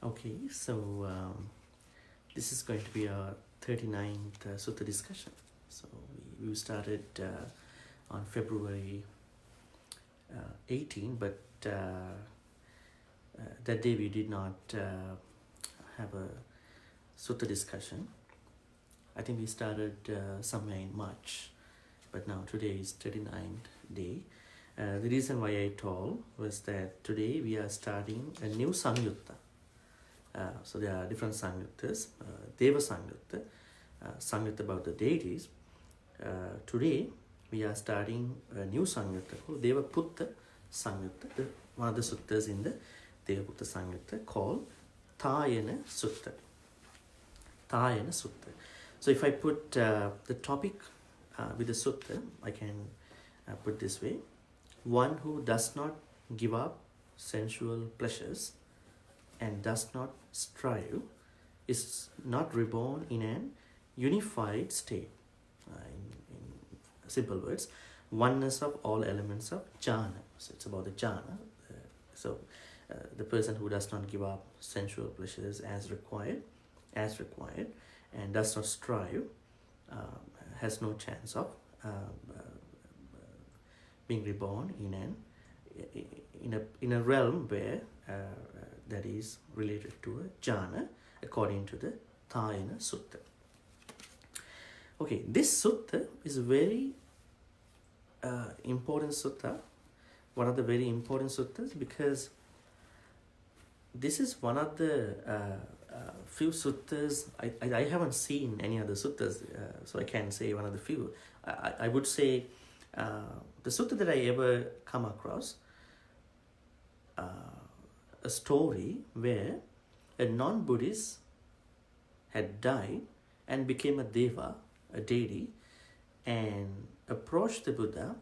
Okay, so this is going to be our 39th Sutta discussion. So we started on February 18, but that day we did not have a Sutta discussion. I think we started somewhere in March, but now today is 39th day. The reason why I told was that today we are starting a new Samyutta. So there are different Samyuttas, Deva Samyutta, Samyutta about the deities. Today we are starting a new Samyutta called Deva Putta Samyutta, one of the suttas in the Deva Putta Samyutta called Tāyana Sutta. Tāyana Sutta. So if I put the topic with the sutta, I can put this way: one who does not give up sensual pleasures and does not strive is not reborn in an unified state. In simple words, oneness of all elements of jhana. So it's about the jhana. The person who does not give up sensual pleasures as required, and does not strive, has no chance of being reborn in a realm where that is related to a jhana, according to the Tāyana Sutta. Okay, this sutta is a very important sutta, one of the very important suttas, because this is one of the few suttas. I haven't seen any other suttas, so I can say one of the few. I would say the sutta that I ever come across, a story where a non-Buddhist had died and became a deva, a deity, and approached the Buddha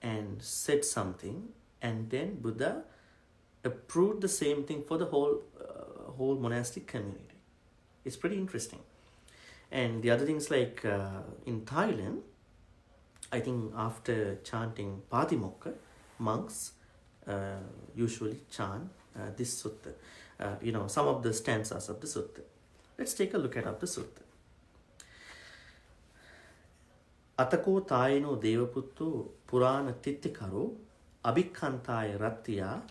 and said something, and then Buddha approved the same thing for the whole monastic community. It's pretty interesting. And the other things, like in Thailand, I think after chanting Patimokkha, monks usually chant this sutta, some of the stanzas of the sutta. Let's take a look at the sutta. Atako Tāyano Devaputto Purana Tittikaro Abhikkantaya Rattiya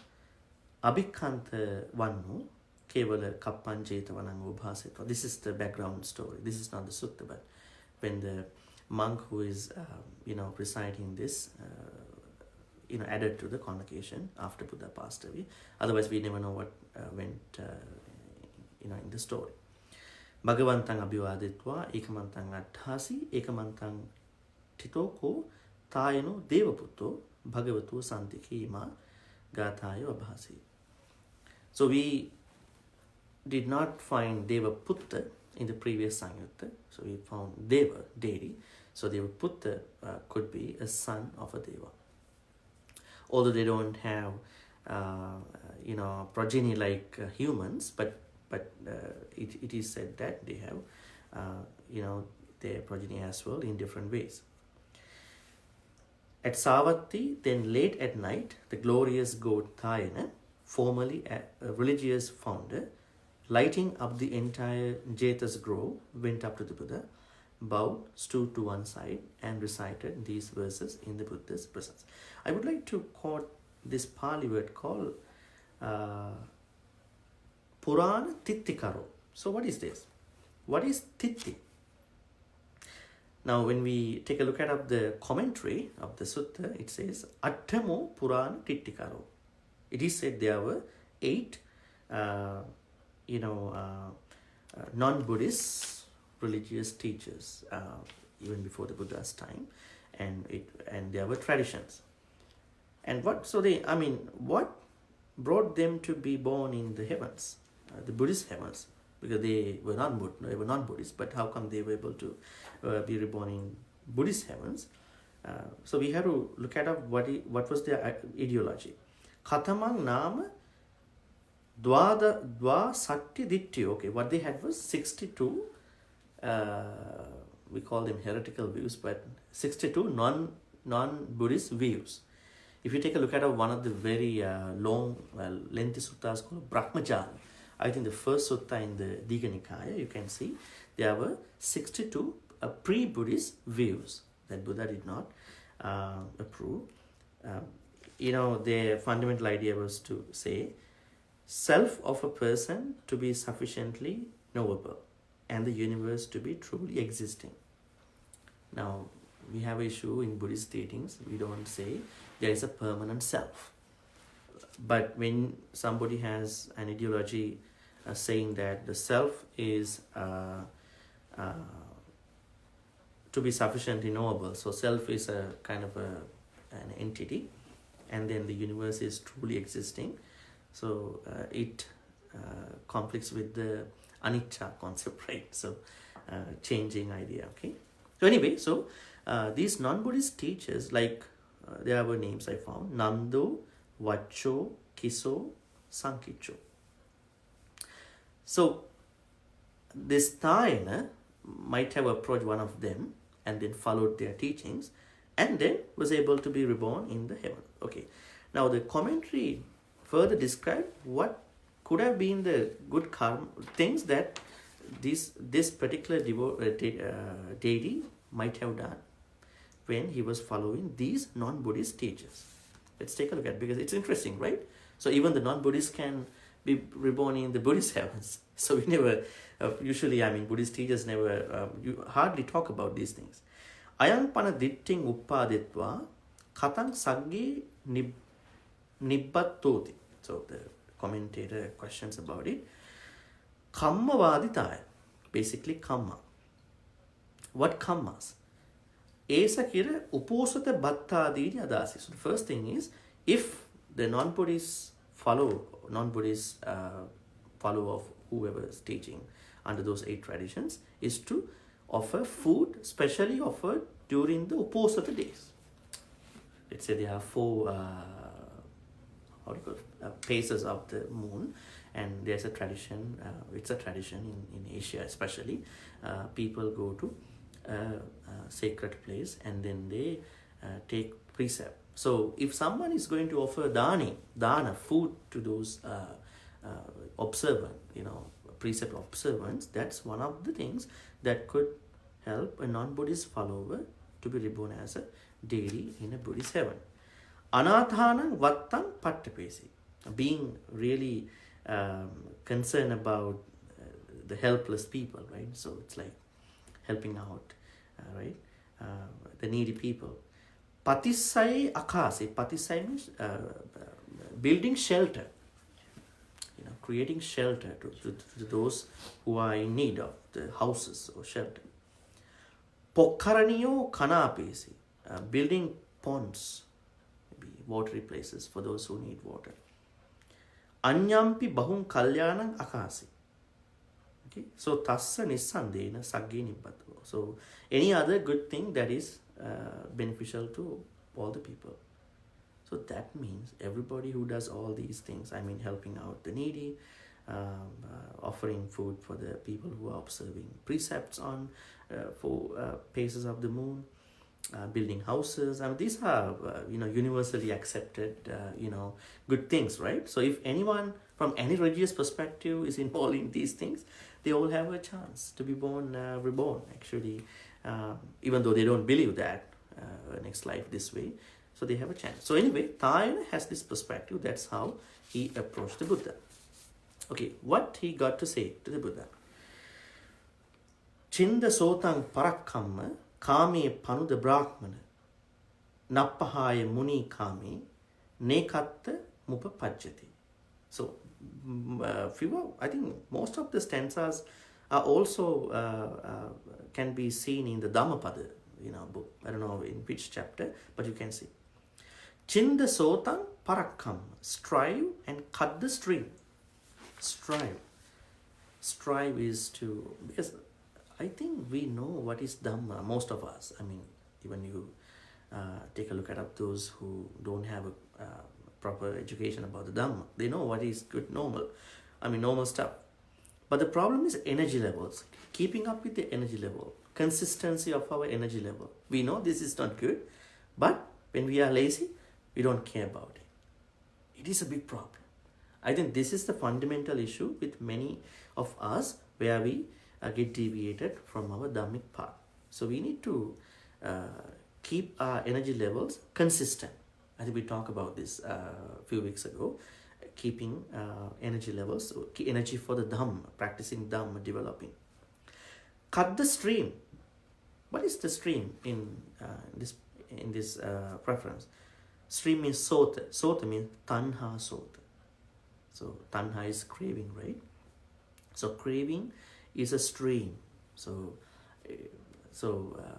Abhikkanta Vannu Kevala Kappanjeta Vanango Bhasetva. This is the background story. This is not the sutta, but when the monk who is reciting this added to the convocation after Buddha passed away. Otherwise we never know what went in the story. Bhagavantang abhivaditva ekamantang adhasi ekamantang titoko Tāyano devaputto bhagavato santikima gathayo abhasi. So we did not find Devaputta in the previous Samyutta. So we found Deva, deity. So Devaputta could be a son of a Deva. Although they don't have progeny like humans, but it is said that they have their progeny as well in different ways. At Savatthi, then late at night, the glorious god Tāyana, formerly a religious founder, lighting up the entire Jetas grove, went up to the Buddha, bowed, stood to one side, and recited these verses in the Buddha's presence. I would like to quote this Pali word called Purana Tittikaro. So what is this? What is Titti? Now when we take a look at the commentary of the sutta, it says Attamo Purana Tittikaro. It is said there were 8 non-Buddhist religious teachers even before the Buddha's time, and there were traditions. And what brought them to be born in the heavens, the Buddhist heavens? Because they were not Buddhist, but how come they were able to be reborn in Buddhist heavens? So we have to look at what was their ideology. Katamang nama Dwa Satti Dittyo. Okay, what they had was 62, we call them heretical views, but 62 non-Buddhist views. If you take a look at one of the very lengthy suttas called Brahmajala, I think the first sutta in the Digha Nikaya, you can see there were 62 pre-Buddhist views that Buddha did not approve. Their fundamental idea was to say self of a person to be sufficiently knowable and the universe to be truly existing. Now, we have an issue in Buddhist teachings. We don't say there is a permanent self. But when somebody has an ideology saying that the self is to be sufficiently knowable, so self is a kind of an entity, and then the universe is truly existing, so it conflicts with the anicca concept, right? So changing idea, okay? So anyway, these non-Buddhist teachers, like there were names I found: Nando, Vacho, Kiso, Sankicho. So this Tāyana might have approached one of them and then followed their teachings and then was able to be reborn in the heaven. Okay. Now the commentary further described what could have been the good karma things that this particular deity might have done when he was following these non-Buddhist teachers. Let's take a look at it, because it's interesting, right? So even the non-Buddhists can be reborn in the Buddhist heavens. So we never, usually, Buddhist teachers never, you hardly talk about these things. Ayang pana ditting uppadetva katang sagge nibbattoti. So the commentator questions about it. Kammavaditaya, basically kamma. What kammas? Esa kira uposata bhattadini adasi. So the first thing is, if the non-Buddhist follow of whoever is teaching under those 8 traditions, is to offer food specially offered during the uposata days. Let's say there are 4 phases of the moon, and there's a tradition, it's a tradition in Asia especially, people go to a sacred place and then they take precept. So if someone is going to offer dana, food to those observant, precept observance, that's one of the things that could help a non-Buddhist follower to be reborn as a deity in a Buddhist heaven. Anathanam vattam pattapesi, being really concerned about the helpless people, right? So it's like helping out, right? The needy people. Patisai akasi, patisai means building shelter, creating shelter to those who are in need of the houses or shelter. Pokkaraniyo kanapesi, building ponds, maybe watery places for those who need water. Anyampi bahum kalyanam akasi. Okay, so tassa nissandena sagge nibbato. So any other good thing that is beneficial to all the people. So that means everybody who does all these things, helping out the needy, offering food for the people who are observing precepts on 4 phases of the moon, building houses. These are universally accepted good things, right? So if anyone from any religious perspective is involved in these things, they all have a chance to be reborn actually, even though they don't believe that next life this way. So they have a chance. So anyway, Tāyana has this perspective. That's how he approached the Buddha. Okay, what he got to say to the Buddha? Chinda sotang parakkamma kame panuda brahmana nappahaya muni kame nekatta mupapajjati. So, I think most of the stanzas are also can be seen in the Dhammapada, book. I don't know in which chapter, but you can see. Chinda sotang parakkam, strive and cut the stream. Strive is to, because I think we know what is Dhamma, most of us. Even you take a look at those who don't have a proper education about the Dhamma. They know what is good, normal stuff. But the problem is energy levels, keeping up with the energy level, consistency of our energy level. We know this is not good, but when we are lazy, we don't care about it. It is a big problem. I think this is the fundamental issue with many of us, where we get deviated from our dhammic path. So we need to keep our energy levels consistent. I think we talked about this a few weeks ago. Keeping energy levels, energy for the Dhamma, practicing Dhamma, developing. Cut the stream. What is the stream in this preference? Stream means sota. Sota means tanha sota. So tanha is craving, right? So craving is a stream. So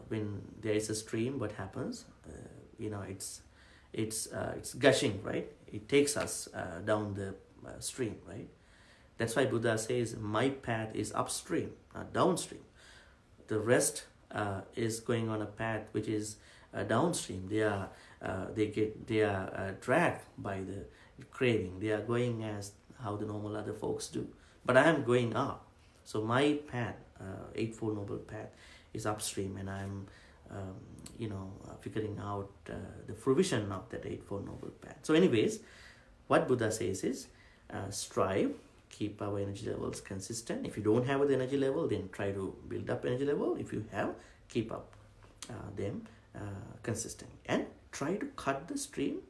when there is a stream, what happens? It's gushing, right? It takes us down the stream, right? That's why Buddha says, my path is upstream, not downstream. The rest is going on a path which is downstream. They are dragged by the craving. They are going as how the normal other folks do. But I am going up. So my path, Eightfold Noble Path, is upstream, and I'm figuring out the fruition of that Eightfold Noble Path. So anyways, what Buddha says is, strive, keep our energy levels consistent. If you don't have the energy level, then try to build up energy level. If you have, keep up them consistent. And try to cut the stream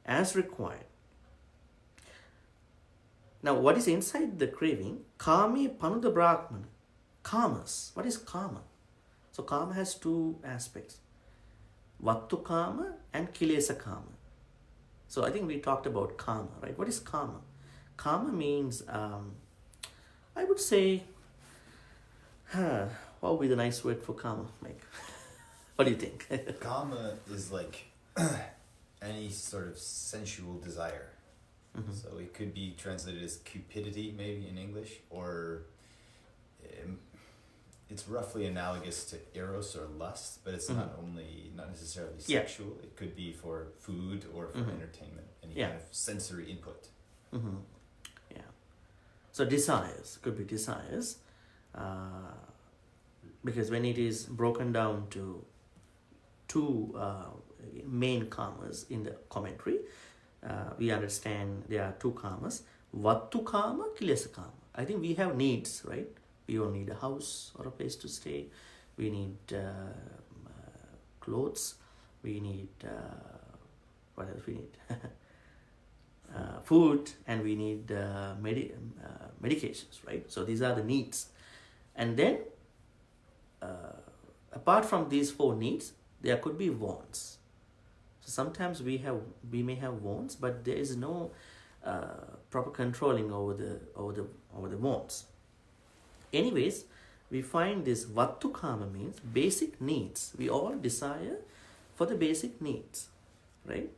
as required. Now, what is inside the craving? Kame panuda brahmana. Kamas. What is kama? So kama has two aspects. Vattu kama and kilesa kama. So I think we talked about kama, right? What is kama? Kama means, I would say, what would be the nice word for kama, Mike? What do you think? Kama is like any sort of sensual desire. Mm-hmm. So it could be translated as cupidity, maybe in English, or it's roughly analogous to eros or lust, but it's not necessarily sexual. It could be for food or for entertainment, any kind of sensory input. Mm-hmm. Yeah. So desires, could be desires, because when it is broken down to two main kamas in the commentary, we understand there are two kamas, vattu kama, kilesa kama. I think we have needs, right? We all need a house or a place to stay. We need clothes. We need, what else we need? Food, and we need medications, right? So these are the needs. And then, apart from these four needs, there could be wants. So sometimes we may have wants, but there is no proper controlling over the wants. Anyways, we find this vattu kama means basic needs. We all desire for the basic needs, right?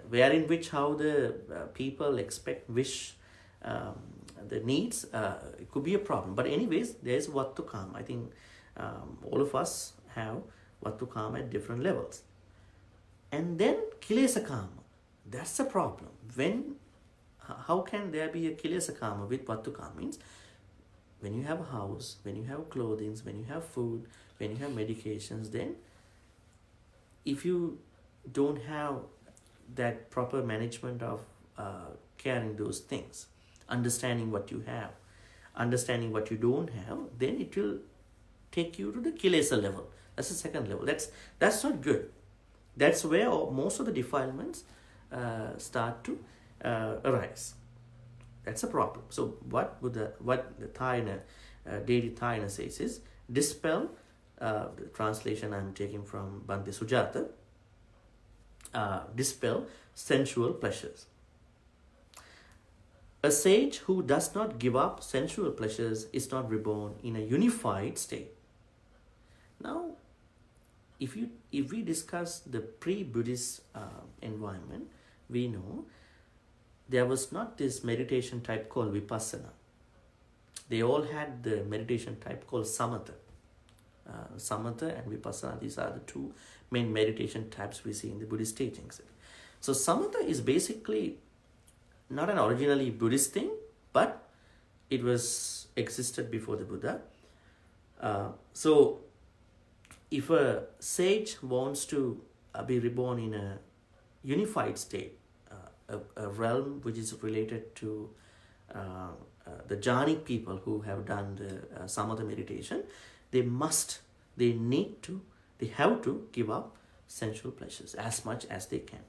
Wherein which how the people wish the needs, it could be a problem. But anyways, there is vattu kama. I think all of us have vattu kama at different levels. And then kilesa kama. That's the problem. How can there be a kilesa kama with vattu kama? Means when you have a house, when you have clothing, when you have food, when you have medications, then if you don't have that proper management of caring those things, understanding what you have, understanding what you don't have, then it will take you to the kilesa level. That's the second level. That's not good. That's where most of the defilements start to arise. That's a problem. So what the Tāyana, deity Tāyana says is, dispel, the translation I'm taking from Bhante Sujata, dispel sensual pleasures. A sage who does not give up sensual pleasures is not reborn in a unified state. Now, if we discuss the pre-Buddhist environment, we know there was not this meditation type called vipassana. They all had the meditation type called samatha. Samatha and vipassana, these are the two main meditation types we see in the Buddhist teachings. So samatha is basically not an originally Buddhist thing, but it existed before the Buddha. So if a sage wants to be reborn in a unified state, a realm which is related to the jhānic people who have done the samatha meditation. They have to give up sensual pleasures as much as they can.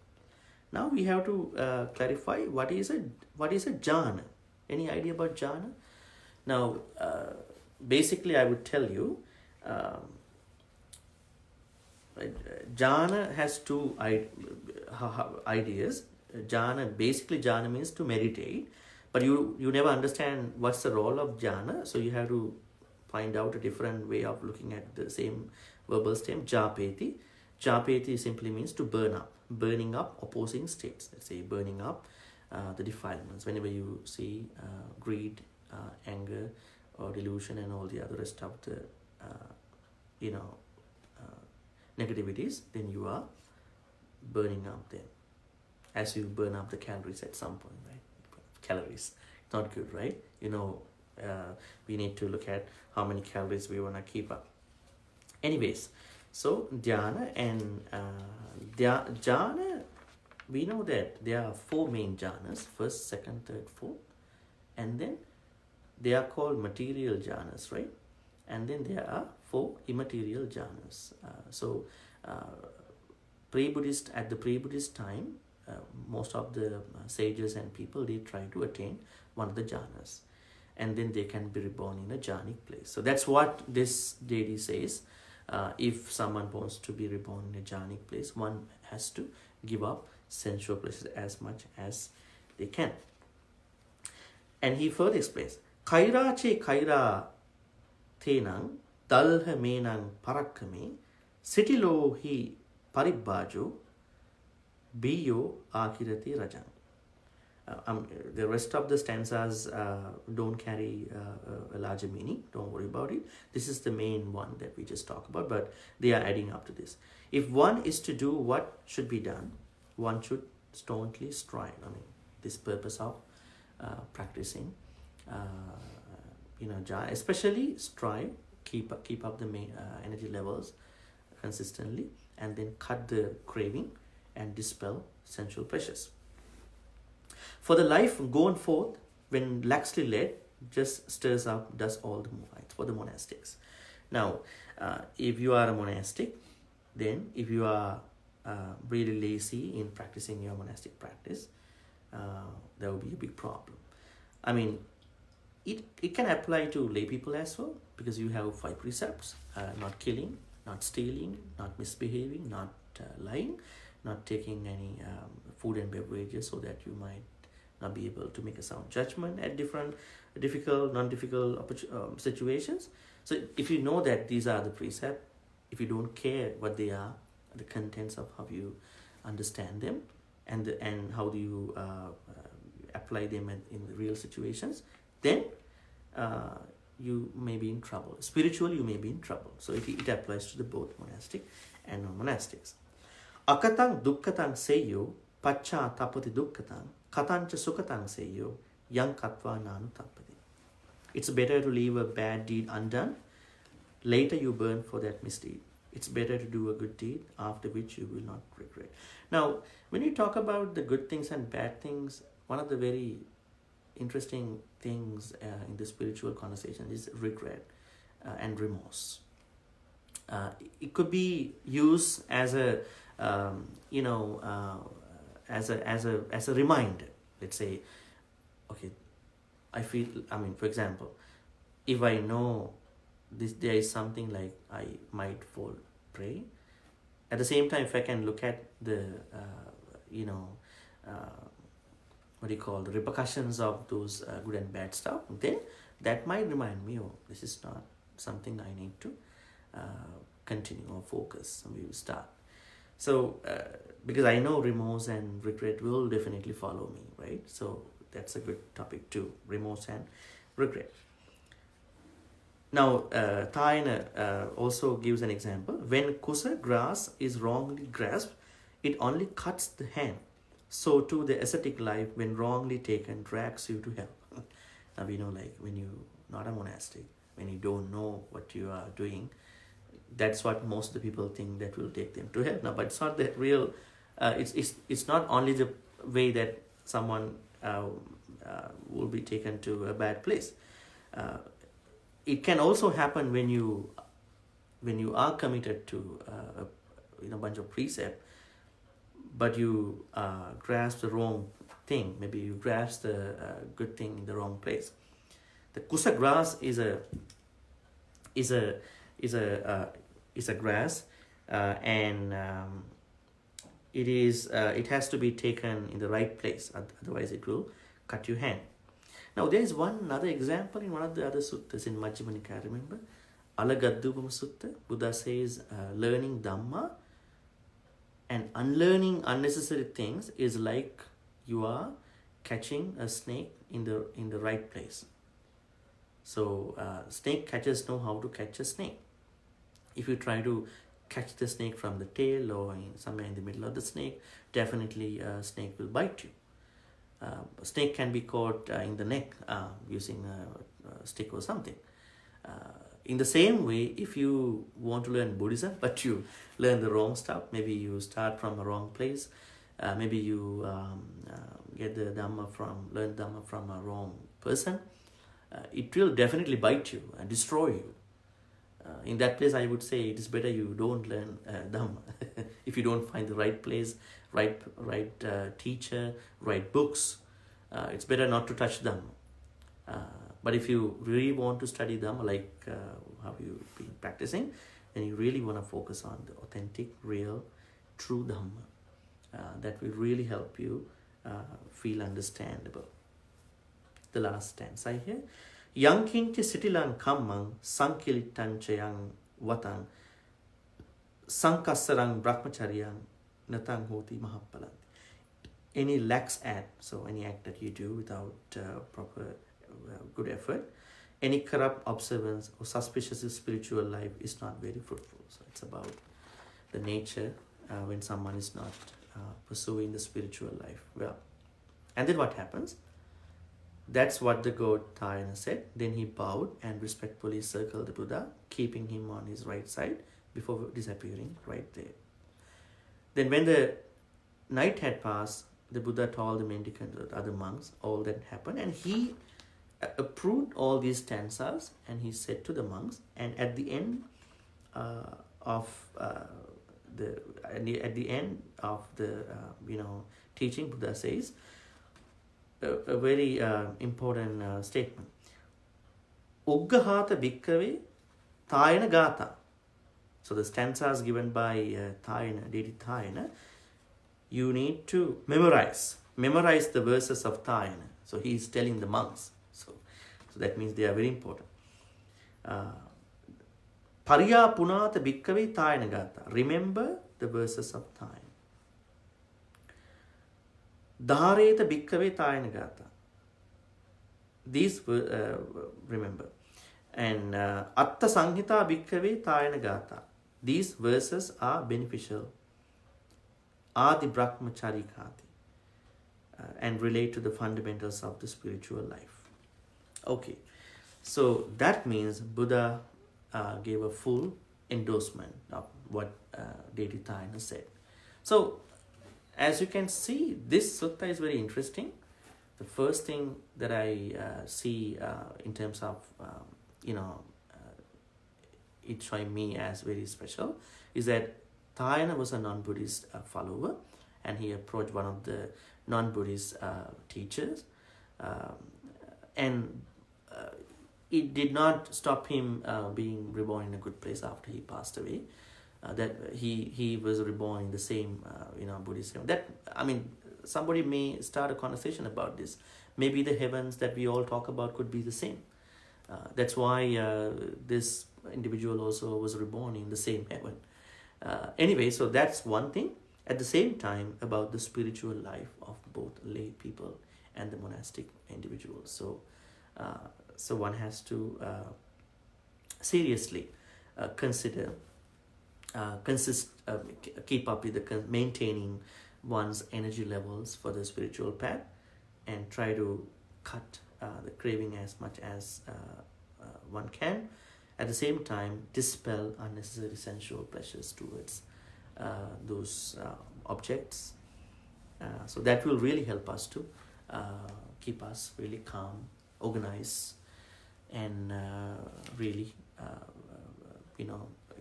Now we have to clarify what is a jhana. Any idea about jhana? Now, basically, I would tell you, jhana has two ideas. Jhana means to meditate, but you never understand what's the role of jhana, so you have to find out a different way of looking at the same verbal stem, japeti. Japeti simply means to burning up opposing states. Let's say burning up the defilements. Whenever you see greed, anger, or delusion, and all the other rest of the negativities, then you are burning up them, as you burn up the calories at some point, right? Calories, not good, right? We need to look at how many calories we want to keep up. Anyways, so dhyana and jhana, we know that there are 4 main jhanas: first, second, third, fourth, and then they are called material jhanas, right? And then there are 4 immaterial jhanas. Pre-Buddhist, at the pre-Buddhist time, most of the sages and people, they try to attain one of the jhanas, and then they can be reborn in a jhānic place. So that's what this deity says. If someone wants to be reborn in a jhānic place, one has to give up sensual pleasures as much as they can. And he further explains, Kaira che kaira tenang dalha menang parakkame sitilo hi paribbajo biyo akirati rajang. The rest of the stanzas don't carry a larger meaning. Don't worry about it. This is the main one that we just talked about, but they are adding up to this. If one is to do what should be done, one should staunchly strive. This purpose of practicing, especially strive, keep up the energy levels consistently, and then cut the craving and dispel sensual pleasures. For the life going forth, when laxly led, just stirs up, does all the movites for the monastics. Now, if you are a monastic, then if you are really lazy in practicing your monastic practice, there will be a big problem. It can apply to lay people as well, because you have 5 precepts: not killing, not stealing, not misbehaving, not lying, not taking any food and beverages, so that you might not be able to make a sound judgment at different difficult, non-difficult situations. So if you know that these are the precepts, if you don't care what they are, the contents of how you understand them, and how do you apply them in the real situations, then you may be in trouble. Spiritually, you may be in trouble. So it applies to the both monastic and non-monastics. Akatang dukkatang seyo pacha tapati dukkatang katancha sukatang seyo yang katva nanu tapati. It's better to leave a bad deed undone. Later you burn for that misdeed. It's better to do a good deed, after which you will not regret. Now, when you talk about the good things and bad things, one of the very interesting things in the spiritual conversation is regret and remorse. It could be used as a as a reminder. Let's say, okay, for example, if I know there is something like I might fall prey, at the same time, if I can look at the the repercussions of those good and bad stuff, then that might remind me, this is not something I need to continue or focus, and we will start. So because I know remorse and regret will definitely follow me, right? So that's a good topic too, remorse and regret. Now, Tāyana also gives an example. When kusa grass is wrongly grasped, it only cuts the hand. So too the ascetic life, when wrongly taken, drags you to hell. Now we know, like, when you're not a monastic, when you don't know what you are doing, that's what most of the people think that will take them to hell. Now, but it's not the real. It's not only the way that someone will be taken to a bad place. It can also happen when you are committed to a bunch of precept, but you grasp the wrong thing. Maybe you grasp the good thing in the wrong place. The kusa grass is a grass, and it has to be taken in the right place. Otherwise, it will cut your hand. Now, there is another example in one of the other suttas in Majjhima Nikaya. Remember, Alagadubama Sutta. Buddha says, learning Dhamma and unlearning unnecessary things is like you are catching a snake in the right place. So snake catchers know how to catch a snake. If you try to catch the snake from the tail or somewhere in the middle of the snake, definitely a snake will bite you. A snake can be caught in the neck using a stick or something. In the same way, if you want to learn Buddhism, but you learn the wrong stuff, maybe you start from a wrong place, maybe you get the learn Dhamma from a wrong person, it will definitely bite you and destroy you. In that place, I would say it is better you don't learn Dhamma. If you don't find the right place, right teacher, right books, it's better not to touch Dhamma. But if you really want to study Dhamma, like how you've been practicing, then you really want to focus on the authentic, real, true Dhamma. That will really help you feel understandable. The last stanza here. Yankincha sitilang kammang sankilitancha yang watang sankasarang brahmacharyang natang hoti mahappalanti. Any lax act, so any act that you do without proper good effort, any corrupt observance or suspicious spiritual life is not very fruitful. So it's about the nature when someone is not pursuing the spiritual life well. And then what happens? That's what the god Tāyana said. Then he bowed and respectfully circled the Buddha, keeping him on his right side before disappearing right there. Then when the night had passed, the Buddha told the mendicant, the other monks, all that happened, and he approved all these stanzas, and he said to the monks, and at the end of the teaching, Buddha says a very important statement. Uggahata bhikkhave Tāyana gātā. So the stanzas given by Tāyana, deity Tāyana, you need to memorize the verses of Tāyana. So he is telling the monks. So that means they are very important. Pariya punata bhikkhave Tāyana gātā. Remember the verses of Tāyana. Dhareta bhikkhave Tāyana gātā. These remember. And Atta Sanghita bhikkhave Tāyana gātā. These verses are beneficial. Adi brahmachari khati. And relate to the fundamentals of the spiritual life. Okay. So that means Buddha gave a full endorsement of what deity Tāyana said. So as you can see, this sutta is very interesting. The first thing that I see in terms of it showing me as very special is that Tāyana was a non-Buddhist follower, and he approached one of the non-Buddhist teachers, and it did not stop him being reborn in a good place after he passed away. That he was reborn in the same Buddhism. That, I mean, somebody may start a conversation about this. Maybe the heavens that we all talk about could be the same. That's why this individual also was reborn in the same heaven. Anyway, so that's one thing. At the same time, about the spiritual life of both lay people and the monastic individuals. So one has to seriously consider, keep up with maintaining one's energy levels for the spiritual path, and try to cut the craving as much as one can. At the same time, dispel unnecessary sensual pleasures towards those objects, So that will really help us to keep us really calm, organized, and really,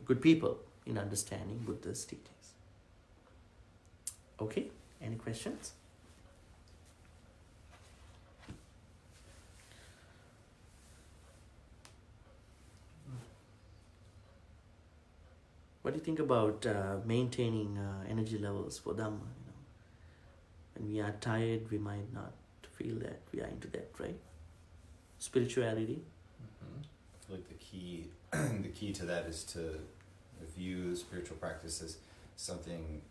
good people in understanding Buddha's teachings. Okay, any questions? What do you think about maintaining energy levels for Dhamma? When we are tired, we might not feel that we are into that, right? Spirituality. Mm-hmm. I feel like the key to that is to view spiritual practice as something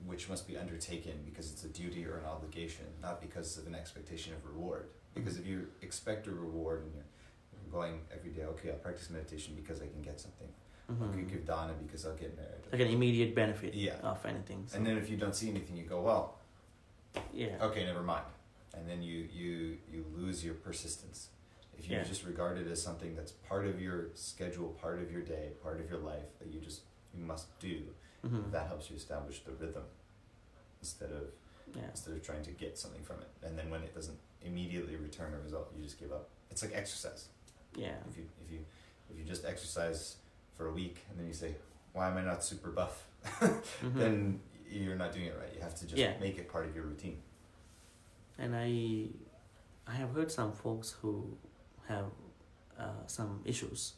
which must be undertaken because it's a duty or an obligation, not because of an expectation of reward. Because if you expect a reward and you're going every day, okay, I'll practice meditation because I can get something. Mm-hmm. Okay, give dana because I'll get married. Like an immediate benefit of anything. So. And then if you don't see anything, you go, well, okay, never mind. And then you lose your persistence. If you just regard it as something that's part of your schedule, part of your day, part of your life that you must do, that helps you establish the rhythm instead of trying to get something from it. And then when it doesn't immediately return a result, you just give up. It's like exercise. Yeah. If you just exercise for a week and then you say, why am I not super buff? Then you're not doing it right. You have to just make it part of your routine. And I have heard some folks who have some issues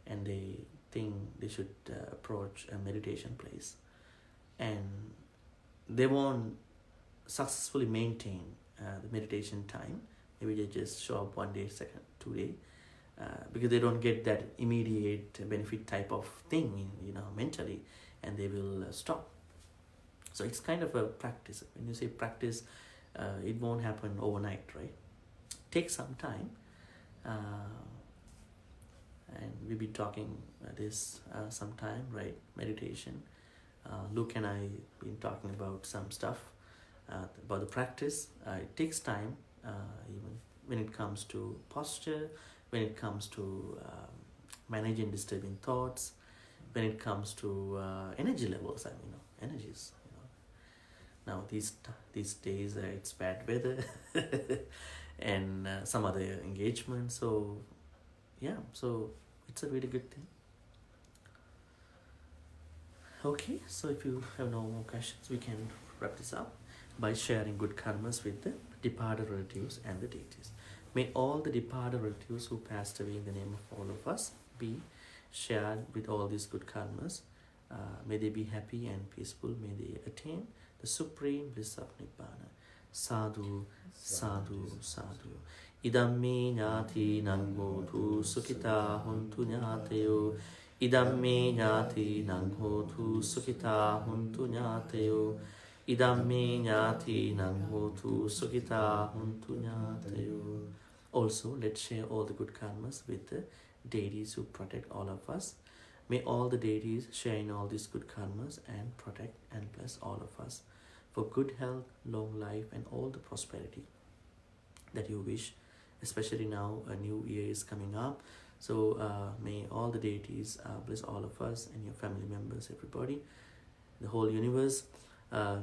and they think they should approach a meditation place, and they won't successfully maintain the meditation time. Maybe they just show up 1 day, 2 day, because they don't get that immediate benefit type of thing, mentally, and they will stop. So it's kind of a practice. When you say practice, it won't happen overnight, right? Take some time. And we've been talking this some time, right? Meditation. Luke and I been talking about some stuff about the practice. It takes time, even when it comes to posture, when it comes to managing disturbing thoughts, when it comes to energy levels. Energies. Now these days it's bad weather and some other engagement. So it's a really good thing. Okay, so if you have no more questions, we can wrap this up by sharing good karmas with the departed relatives and the deities. May all the departed relatives who passed away in the name of all of us be shared with all these good karmas. May they be happy and peaceful. May they attain the supreme bliss of Nibbana. Sadhu, sadhu, sadhu. Idamme ñāti nanghotu sukhita huntu ñāteyo. Idamme ñāti nanghotu sukhita huntu ñāteyo. Idamme ñāti nanghotu sukhita huntu ñāteyo. Also, let's share all the good karmas with the deities who protect all of us. May all the deities share in all these good karmas and protect and bless all of us for good health, long life, and all the prosperity that you wish. Especially now, a new year is coming up. So may all the deities bless all of us and your family members, everybody, the whole universe.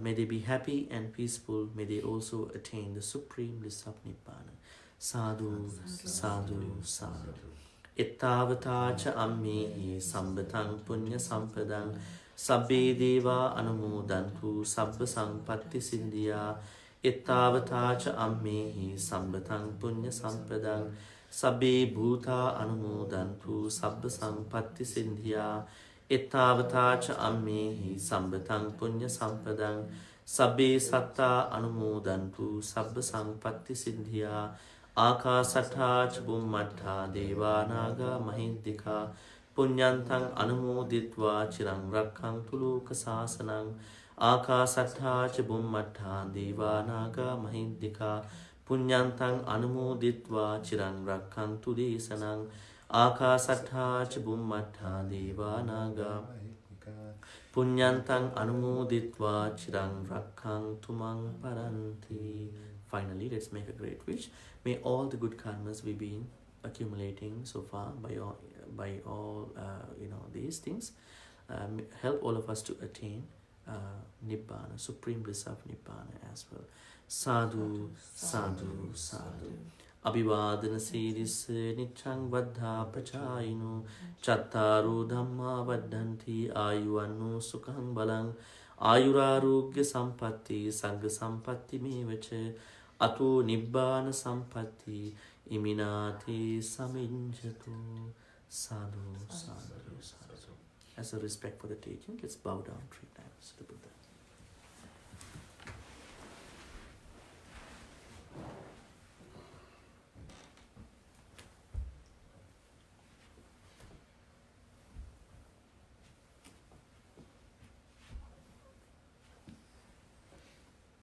May they be happy and peaceful. May they also attain the supreme bliss of Nibbana. Sadhu, sadhu, sadhu. Ittavata cha ammehi sambatang punya sampadang sabbe deva anumodantu sabba sampatti siddhya. Ittavata cha ammehi sambatang punya sampadang sabbe bhuta anumodantu sabba sampatti siddhya. Ittavata cha ammehi sambatang punya sampadang sabbe satta anumodantu sabba sampatti siddhya. Akasatha ca bummatha devanaga mahindika punyantang anumoditva chirang rakkhantu lokasasanang. Akasatha ca bummatha devanaga mahindika punyantang anumoditva chirang rakkhantu desanang. Akasatha ca bummatha devanaga punyantang anumoditva chirang rakkhantu mang paranti. Finally, let's make a great wish. May all the good karmas we've been accumulating so far by all these things help all of us to attain Nibbana, supreme bliss of Nibbana as well. Sadhu, sadhu, sadhu. Abhivadana siddhis niccang vaddha pachayino chattaru dhamma vaddhanti ayuvannu sukhang balang ayurarogya sampatti sangha sampatti mevacha ato nibbana sampatti iminati saminjatu. Sadhu, sadhu, sadhu. As a respect for the teaching, let's bow down 3 times to the Buddha.